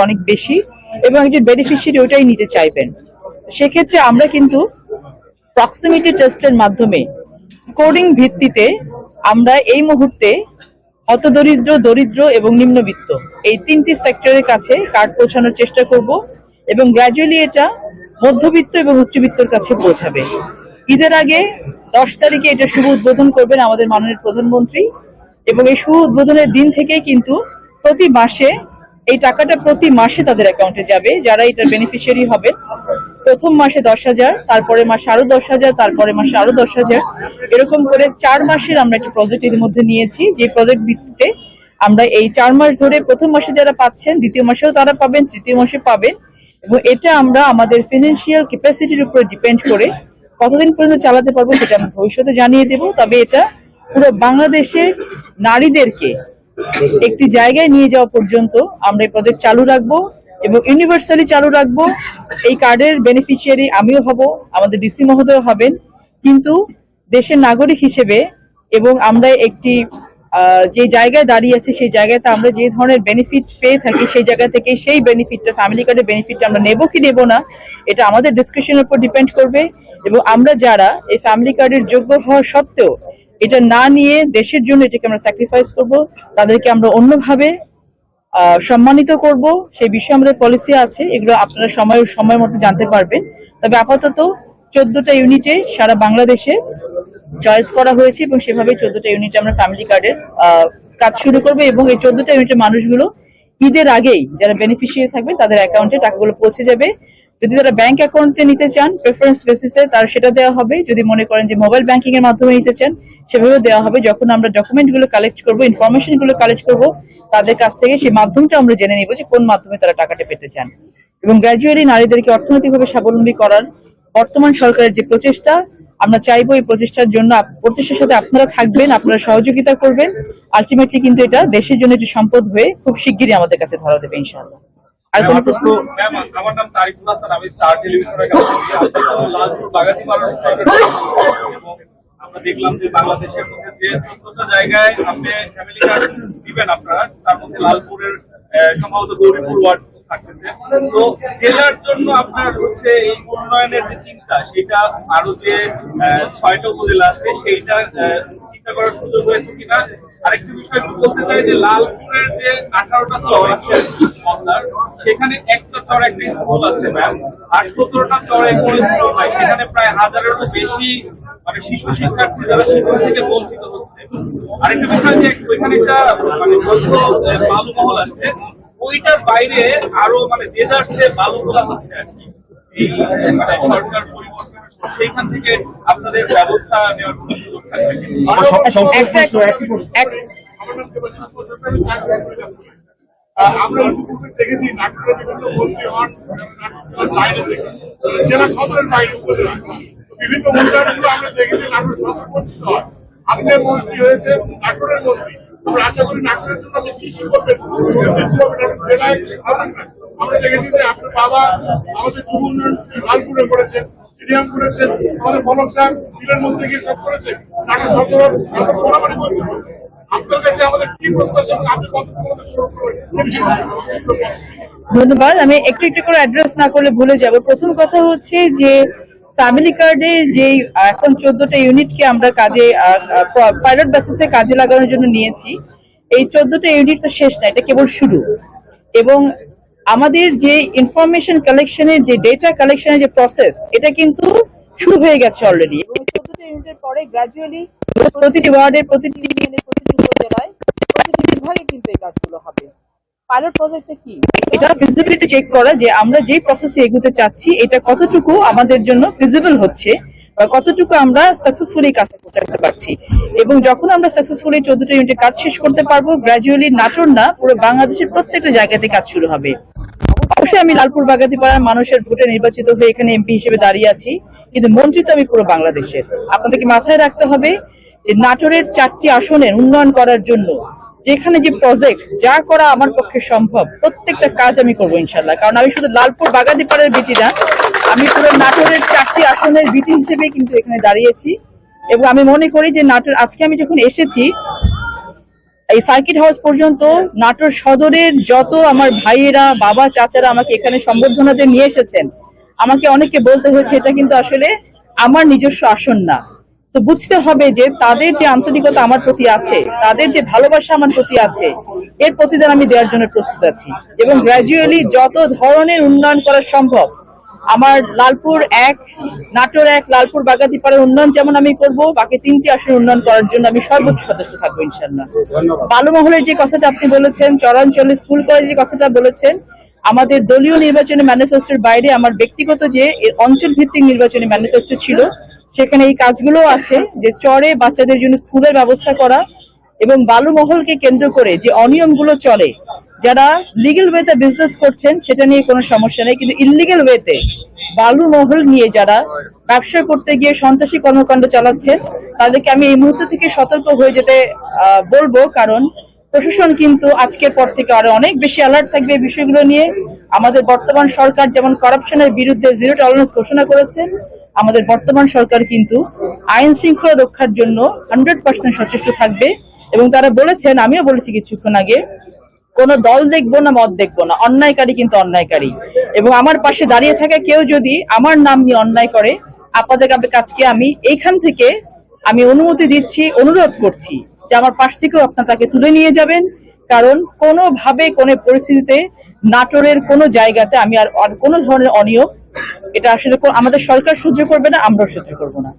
অনেক বেশি এবং একজন বেনিফিশিয়ারি ওটাই নিতে চাইবেন। সেক্ষেত্রে আমরা কিন্তু প্রক্সিমিটি টেস্টের মাধ্যমে স্কোরিং ভিত্তিতে আমরা এই মুহূর্তে হতদরিদ্র, দরিদ্র এবং নিম্নবিত্ত এই তিনটি সেক্টরের কাছে কার্ড পৌঁছানোর চেষ্টা করব এবং গ্র্যাজুয়ালি এটা মধ্যবিত্ত এবং উচ্চবিত্তর কাছে পৌঁছাবে। ঈদের আগে 10 তারিখে এটা শুভ উদ্বোধন করবেন আমাদের মাননীয় প্রধানমন্ত্রী এবং এই শুভ উদ্বোধনের দিন থেকে কিন্তু প্রতি মাসে এই টাকাটা প্রতি মাসে তাদের অ্যাকাউন্টে যাবে যারা এটার বেনিফিশিয়ারি হবে। প্রথম মাসে 10,000, তারপরে মাসে আরো 10,000, তারপরে মাসে আরো 10,000, এরকম করে 4 মাসের আমরা একটা প্রজেক্ট এর মধ্যে নিয়েছি, যে প্রজেক্ট ভিত্তিতে আমরা এই 4 মাস ধরে প্রথম মাসে যারা পাচ্ছেন দ্বিতীয় মাসেও তারা পাবেন, তৃতীয় মাসে পাবেন এবং এটা আমরা আমাদের ফিনান্সিয়াল ক্যাপাসিটির উপর ডিপেন্ড করে কতদিন পর্যন্ত চালাতে পারবো সেটা আমরা ভবিষ্যতে জানিয়ে দেব। তবে এটা পুরো বাংলাদেশের নারীদেরকে একটি জায়গায় নিয়ে যাওয়া পর্যন্ত আমরা এই প্রজেক্ট চালু রাখবো এবং ইউনিভার্সালি চালু রাখবো। এই কার্ডের বেনিফিশিয়ারি আমিও হব, আমাদের ডিসি মহোদয় হবেন, কিন্তু দেশের নাগরিক হিসেবে এবং আমরা একটি যে জায়গায় দাঁড়িয়ে আছি সেই জায়গাতে আমরা যে ধরনের বেনিফিট পেয়ে থাকি সেই জায়গা থেকে সেই বেনিফিটটা, ফ্যামিলি কার্ডের বেনিফিটটা আমরা নেবো কি নেবো না এটা আমাদের ডিসক্রিপশনের উপর ডিপেন্ড করবে এবং আমরা যারা এই ফ্যামিলি কার্ডের যোগ্য হওয়া সত্ত্বেও এটা না নিয়ে দেশের জন্য এটাকে আমরা স্যাক্রিফাইস করব, তাদেরকে আমরা অন্যভাবে সম্মানিত করব। সেই বিষয়ে আমাদের পলিসি আছে, এগুলো আপনারা সময় মতো জানতে পারবেন। তবে আপাতত 14টা ইউনিটে সারা বাংলাদেশে চয়েস করা হয়েছে এবং সেভাবে 14টা ইউনিটে আমরা ফ্যামিলি কার্ডের কাজ শুরু করবো এবং এই 14টা ইউনিটের মানুষগুলো ঈদের আগেই যারা বেনিফিশিয়ারি থাকবে তাদের অ্যাকাউন্টে টাকাগুলো পৌঁছে যাবে। যদি তারা ব্যাংক অ্যাকাউন্টে নিতে চান প্রেফারেন্স বেসিসে তার সেটা দেওয়া হবে, যদি মনে করেন যে মোবাইল ব্যাংকিং এর মাধ্যমে নিতে চান সেভাবে দেওয়া হবে। যখন আমরা ডকুমেন্ট গুলো কালেক্ট করবো, ইনফরমেশন গুলো কালেক্ট করবো তাদের কাছ থেকে সেই মাধ্যমটা আমরা জেনে নিব যে কোন মাধ্যমে তারা টাকাটা পেতে চান। এবং গ্র্যাজুয়ালি নারীদেরকে অর্থনৈতিকভাবে স্বাবলম্বী করার বর্তমান সরকারের যে প্রচেষ্টা, আমরা চাইবো এই প্রচেষ্টার সাথে আপনারা থাকবেন, আপনারা সহযোগিতা করবেন। আলটিমেটলি কিন্তু এটা দেশের জন্য একটি সম্পদ হয়ে খুব শিগগিরই আমাদের কাছে ধরা দেবে ইনশাআল্লাহ। আর কোনো প্রশ্ন? আমার নাম তারিকুল হাসান, আমি স্টার টেলিভিশনের লালপুর বাগাতিপাড়া আমরা দেখলাম যে বাংলাদেশের মধ্যে যে 14টা জায়গায় আপনি ফ্যামিলি কার্ড দিবেন আপনারা, তার মধ্যে লালপুরের সম্ভবত গৌরীপুর ওয়ার্ড থাকতেছে। তো জেলার জন্য আপনার হচ্ছে এই উন্নয়নের যে চিন্তা সেটা আরো যে 6টা উপজেলা আছে সেইটা চিন্তা করার সুযোগ হয়েছে কিনা। আরেকটি বিষয় একটু বলতে চাই যে লালপুরের যে 18টা চর আছে সেখানে একটা চর একটা স্কুল আছে ম্যাম, আর 17টা চরে কোনো স্কুল নাই। সেখানে প্রায় 1000-এরও বেশি মানে শিশু শিক্ষার্থী যারা শিক্ষা থেকে বঞ্চিত হচ্ছে। আরেকটা বিষয় যে ওইখানে একটা মানে বালুমহল আছে, ওইটার বাইরে আরো মানে দেদারসে বালু তোলা হচ্ছে আর কি। এই মানে সরকার পরিবর্তন সেইখান থেকে আপনাদের ব্যবস্থা নেওয়ার কোনো সুযোগ থাকবে? আমরা দেখেছি নাটোরের বিভিন্ন মন্ত্রী হন বাইরে থেকে, জেলা সদরের বাইরে উপজেলায় বিভিন্ন উন্নয়নগুলো আমরা দেখেছি নাটোর সদর বঞ্চিত হয়। আপনি মন্ত্রী হয়েছে নাটোরের মন্ত্রী, আমরা আশা করি নাটোরের জন্য আপনি কি কি করবেন জেলায়। আমরা দেখেছি যে আপনার বাবা আমাদের যুব উন্নয়ন লালপুরে করেছেন, স্টেডিয়াম করেছেন, আমাদের বলক সাহেব বিলের মধ্যে গিয়ে সব করেছে। নাটোর সদর বরাবরই বঞ্চিত। আপনার কাছে আমাদের কি প্রত্যাশা, আপনি ধন্যবাদ। আমি একটু একটু করে অ্যাড্রেস না করলে ভুলে যাব। প্রথম কথা হচ্ছে যে ফ্যামিলি কার্ডের যে এখন 14টা ইউনিটকে আমরা কাজে পাইলট বেসিসে কাজে লাগানোর জন্য নিয়েছি, এই 14টা ইউনিট তো শেষ না, এটা কেবল শুরু। এবং আমাদের যে ইনফরমেশন কালেকশনের যে ডেটা কালেকশনের যে প্রসেস এটা কিন্তু শুরু হয়ে গেছে অলরেডি। 14টা ইউনিটের পরে গ্র্যাজুয়ালি প্রতিটি ওয়ার্ডে, প্রতিটি উপজেলায়, প্রতিটি বিভাগে কিন্তু এই কাজগুলো হবে। পাইলট প্রজেক্টটা কি? এটা ফিজিবিলিটি চেক করা যে আমরা যে প্রসেসে এগোতে চাচ্ছি এটা কতটুকু আমাদের জন্য ফিজিবল হচ্ছে বা কতটুকু আমরা সাকসেসফুলি কাজ করতে পারছি। এবং যখন আমরা সাকসেসফুলি 14টা ইউনিটে কাজ শেষ করতে পারবো, গ্র্যাজুয়ালি নাটোর না পুরো বাংলাদেশের প্রত্যেকটা জায়গাতে কাজ শুরু হবে। অবশ্যই আমি লালপুর বাগাতিপাড়ার মানুষের ভোটে নির্বাচিত হয়ে এখানে এমপি হিসেবে দাঁড়িয়ে আছি, কিন্তু মন্ত্রী তো আমি পুরো বাংলাদেশের। আপনাদেরকে মাথায় রাখতে হবে যে নাটোরের 4টি আসনের উন্নয়ন করার জন্য যেখানে যে প্রজেক্ট যা করা আমার পক্ষে সম্ভব প্রত্যেকটা কাজ আমি করবো ইনশাল্লাহ। কারণ আমি শুধু লালপুর বাগাতিপাড়ার বিটি না, আমি পুরো নাটোরের 4টি আসনের বিটি হিসেবে কিন্তু এখানে দাঁড়িয়েছি। এবং আমি মনে করি যে নাটোর আজকে আমি যখন এসেছি এই সার্কিট হাউস পর্যন্ত নাটোর সদরের যত আমার ভাইয়েরা, বাবা, চাচারা আমাকে এখানে সম্বর্ধনাতে নিয়ে এসেছেন, আমাকে অনেকে বলতে হয়েছে এটা কিন্তু আসলে আমার নিজস্ব আসন না। তো বুঝতে হবে যে তাদের যে আন্তরিকতা আমার প্রতি আছে, তাদের যে ভালোবাসা আমার প্রতি আছে, এর প্রতিদান আমি দেওয়ার জন্য প্রস্তুত আছি। এবং গ্র্যাজুয়ালি যত ধরনের উন্নয়ন করা সম্ভব, আমার লালপুর 1, নাটোর 1, লালপুর বাগাতিপাড়ার উন্নয়ন যেমন আমি করব, বাকি 3টি আসনের উন্নয়ন করার জন্য আমি সর্বোচ্চ সদস্য থাকবো ইনশাল্লাহ। বালুমহলের যে কথাটা আপনি বলেছেন, চরাঞ্চলে স্কুল কলেজের কথাটা বলেছেন, আমাদের দলীয় নির্বাচনী ম্যানিফেস্টোর বাইরে আমার ব্যক্তিগত যে অঞ্চল ভিত্তিক নির্বাচনী ম্যানিফেস্টো ছিল, সেখানে এই কাজগুলো আছে যে চরে বাচ্চাদের জন্য স্কুলের ব্যবস্থা করা এবং বালুমহলকে কেন্দ্র করে যে অনিয়মগুলো চলে, যারা লিগ্যাল ওয়েতে বিজনেস করছেন সেটা নিয়ে কোনো সমস্যা নেই, কিন্তু ইললিগ্যাল ওয়েতে বালুমহল নিয়ে যারা ব্যবসা করতে গিয়ে সন্ত্রাসী কর্মকাণ্ড চালাচ্ছেন, তাদেরকে আমি এই মুহূর্ত থেকে সতর্ক হয়ে যেতে বলবো। কারণ প্রশাসন কিন্তু আজকের পর থেকে আরো অনেক বেশি অ্যালার্ট থাকবে এই বিষয়গুলো নিয়ে। আমাদের বর্তমান সরকার যেমন কারাপশনের বিরুদ্ধে 0 টলারেন্স ঘোষণা করেছে, আমাদের বর্তমান সরকার কিন্তু আইন শৃঙ্খলা রক্ষার জন্য 100% সচেষ্ট থাকবে। এবং তারা বলেছেন, আমিও বলেছি কিছুক্ষণ আগে, কোনো দল দেখবো না, মত দেখবো না, অন্যায়কারী কিন্তু অন্যায়কারী। এবং আমার পাশে দাঁড়িয়ে থাকা কেউ যদি আমার নাম নিয়ে অন্যায় করে, আপনাদের কাছকে আমি এইখান থেকে আমি অনুমতি দিচ্ছি, অনুরোধ করছি যে আমার পাশ থেকেও আপনারা তাকে তুলে নিয়ে যাবেন। কারণ কোনোভাবে কোনো পরিস্থিতিতে নাটোরের কোনো জায়গাতে আমি আর কোনো ধরনের অনিয়ম, এটা আসলে আমাদের সরকার সহ্য করবে না, আমরাও সহ্য করবো না।